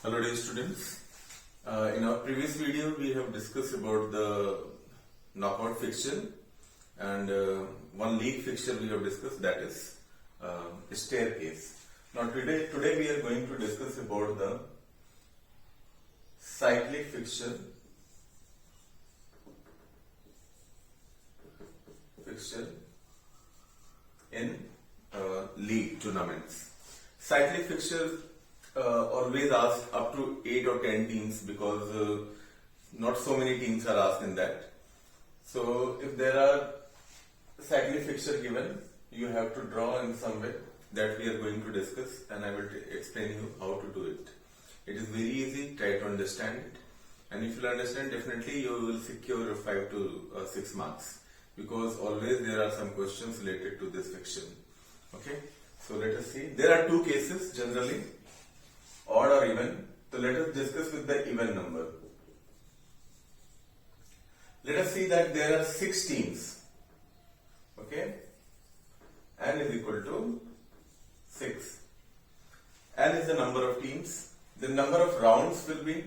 Hello dear students. In our previous video we have discussed about the knockout fixture and one league fixture we have discussed, that is staircase. Now today we are going to discuss about the cyclic fixture in league tournaments. Cyclic fixture always ask up to 8 or 10 teams because not so many teams are asked in that. So if there are cyclic fixture given, you have to draw in some way that we are going to discuss, and I will explain you how to do it. It is very easy, try to understand it, and if you understand, definitely you will secure 5 to 6 marks, because always there are some questions related to this fixture. Okay, so let us see. There are two cases generally, odd or even. So let us discuss with the even number. Let us see that there are 6 teams. Okay, n is equal to 6. N is the number of teams. The number of rounds will be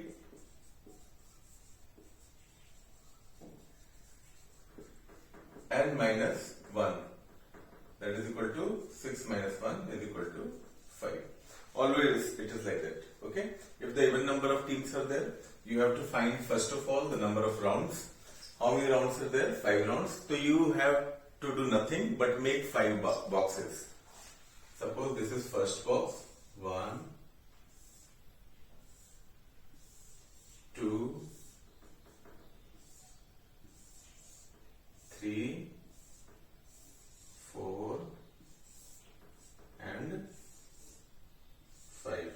n minus 1. That is equal to 6 minus 1 is equal to 5. Always it is like that. Okay. If the even number of teams are there, you have to find first of all the number of rounds. How many rounds are there? 5 rounds. So you have to do nothing but make 5 boxes. Suppose this is first box. 1, 2, 3, 4 and 5.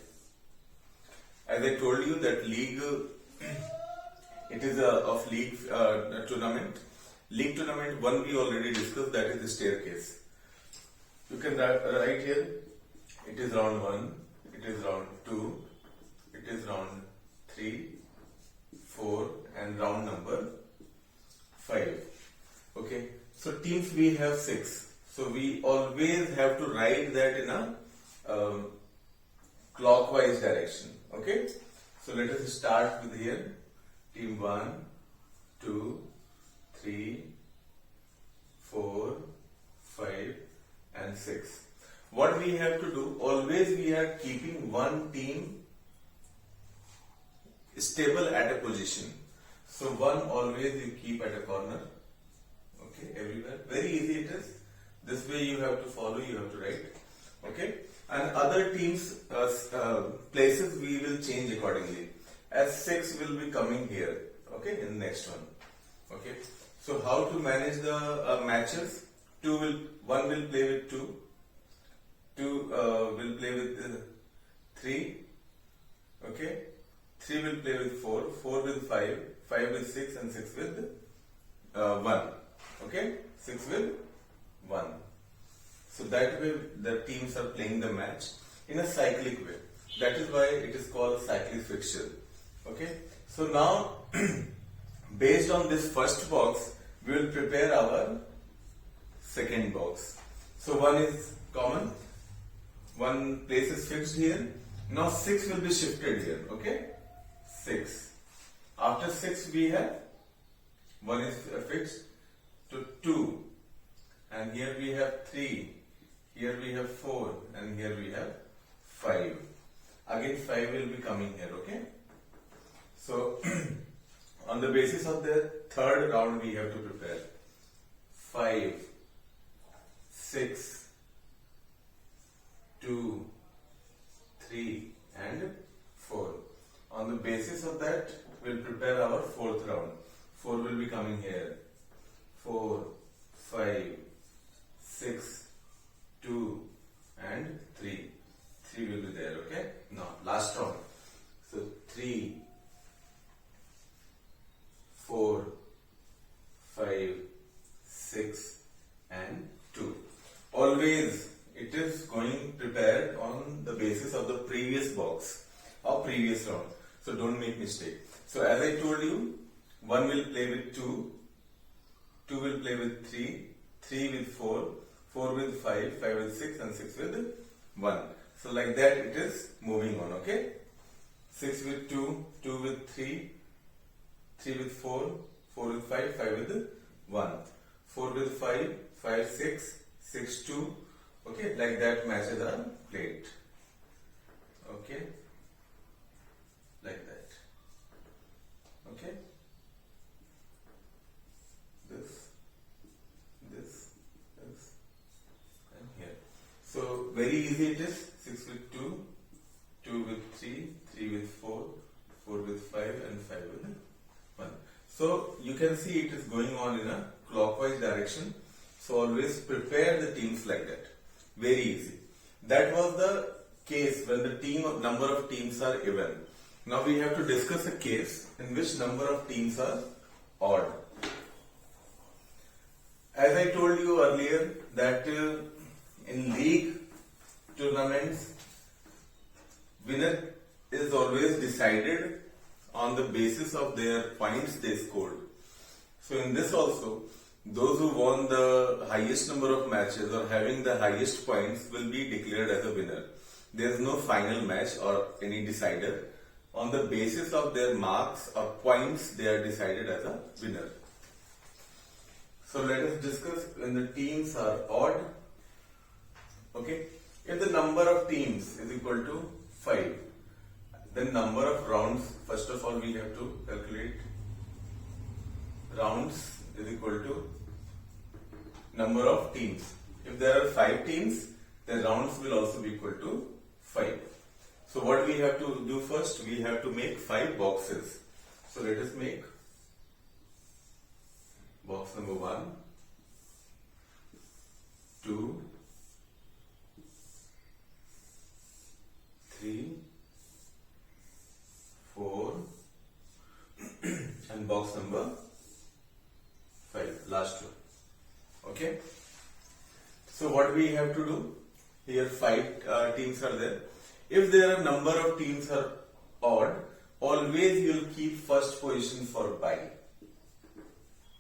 As I told you that league, it is of league tournament. League tournament 1 we already discussed, that is the staircase. You can write here, it is round 1, it is round 2, it is round 3, 4 and round number 5. Okay, so teams we have 6. So we always have to write that in a clockwise direction. Okay, so let us start with here. Team 1, 2, 3, 4, 5 and 6. What we have to do, always we are keeping one team stable at a position. So 1 always you keep at a corner. Okay, everywhere. Very easy it is. This way you have to follow, you have to write. Okay, and other teams places we will change accordingly. As 6 will be coming here. Okay, in the next one. Okay, so how to manage the matches? 1 will play with 2. 2 will play with 3. Okay, 3 will play with 4. 4 with 5. 5 with 6 and 6 with 1. Okay, 6 with 1. So that way the teams are playing the match in a cyclic way. That is why it is called cyclic fixture. Okay, so now based on this first box, we will prepare our second box. So 1 is common, 1 place is fixed here. Now 6 will be shifted here. Okay, 6. After 6 we have 1 is fixed to 2, and here we have 3, here we have 4 and here we have 5. Again 5 will be coming here. Okay, so on the basis of the third round we have to prepare 5, 6, 2, 3 and 4. On the basis of that we will prepare our fourth round. 4 will be coming here. 4, 5, 6, 2 and 3. 3 will be there. Okay, now last round. So 3, 4, 5, 6 and 2. Always it is going prepared on the basis of the previous box or previous round. So don't make mistake. So as I told you, 1 will play with 2, 2 will play with 3, 3 with 4, 4 with 5, 5 with 6 and 6 with 1. So like that it is moving on. Okay. 6 with 2, 2 with 3, 3 with 4, 4 with 5, 5 with 1, 4 with 5, 5, 6, 6, 2. Okay, like that matches are played. Okay, like that. Okay, this, and here. So very easy it is. 6 with 2, 2 with 3, 3 with 4, 4 with 5, and 5 with 1. So you can see it is going on in a clockwise direction. So always prepare the teams like that. Very easy. That was the case when the number of teams are even. Now we have to discuss a case in which number of teams are odd. As I told you earlier that in league tournaments, winner is always decided on the basis of their points they scored. So in this also, those who won the highest number of matches or having the highest points will be declared as a winner. There is no final match or any decider. On the basis of their marks or points, they are decided as a winner. So let us discuss when the teams are odd. Okay, if the number of teams is equal to 5, then number of rounds, first of all we have to calculate. Rounds is equal to number of teams. If there are 5 teams, then rounds will also be equal to 5. So what we have to do first, we have to make 5 boxes. So let us make box number 1, 2, 3, 4 and box number 5, last one. Okay. So what we have to do, here 5 teams are there. If there are number of teams are odd, always you will keep first position for bye.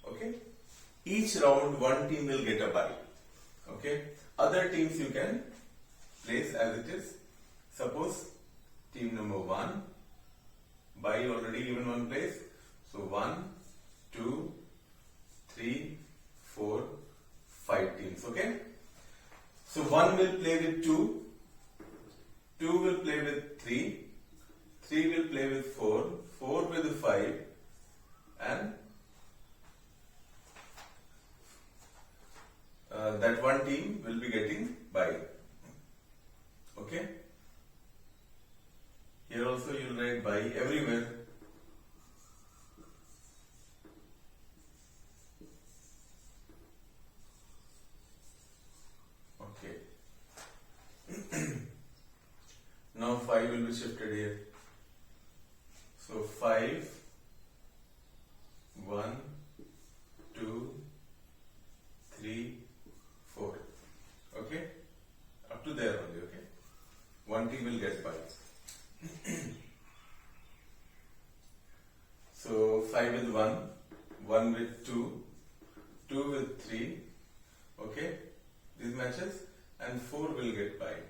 Okay. Each round one team will get a bye. Okay. Other teams you can place as it is. Suppose team number 1, bye already given one place. So 1, 2, 3, 4, 5 teams. Okay. So 1 will play with 2, 2 will play with 3, 3 will play with 4, 4 with 5, and that one team will be getting bye. Okay. Here also you will write bye everywhere. Okay. Now 5 will be shifted here. So 5, 1, 2, 3, 4. Okay? Up to there only, okay? One team will get bye. So 5 with 1, 1 with 2, 2 with 3, okay? These matches, and 4 will get bye,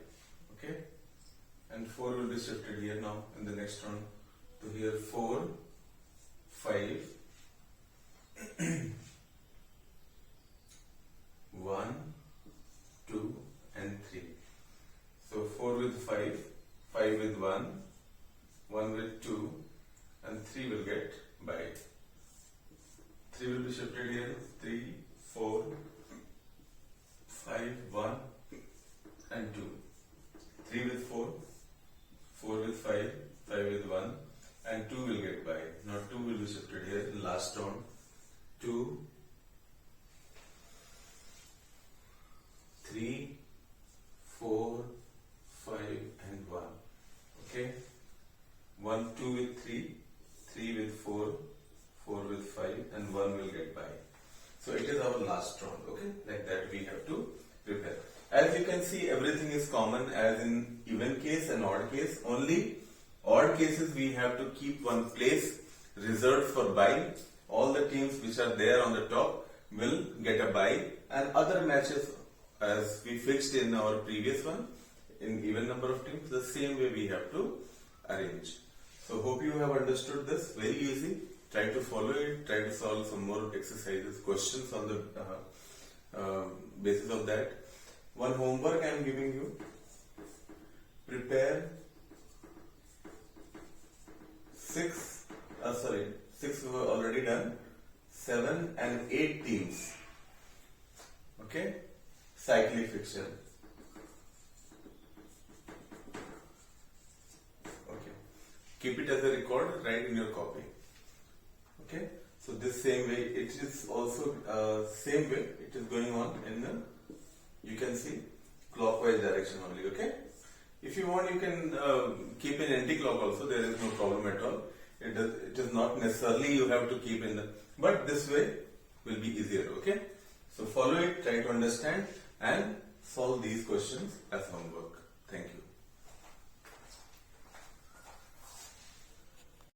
okay? And 4 will be shifted here now in the next round. So here 4, 5, 1, 2 and 3. So 4 with 5, 5 with 1, 1 with 2 and 3 will get bye. 3 will be shifted here, 3, 4, 5, 1 and 2. 3 with 4, 4 with 5, 5 with 1 and 2 will get bye. Now 2 will be shifted here in last round. 2, 3, 4, 5 and 1. Okay. 1, 2 with 3, 3 with 4, 4 with 5 and 1 will get bye. So it is our last round. Okay. Like that we have to prepare. As you can see, everything is common as in even case and odd case. Only odd cases we have to keep one place reserved for bye. All the teams which are there on the top will get a bye, and other matches as we fixed in our previous one in even number of teams, the same way we have to arrange. So hope you have understood this. Very easy. Try to follow it. Try to solve some more exercises, questions on the basis of that. One homework I am giving you. Prepare six we were already done. 7 and 8 teams. Okay? Cyclic fiction. Okay. Keep it as a record, write in your copy. Okay? So this same way, it is also same way it is going on in the, you can see, clockwise direction only. Okay? If you want, you can keep in anti-clock also. There is no problem at all. It is not necessarily you have to keep in the, but this way will be easier. Okay? So follow it, try to understand and solve these questions as homework. Thank you.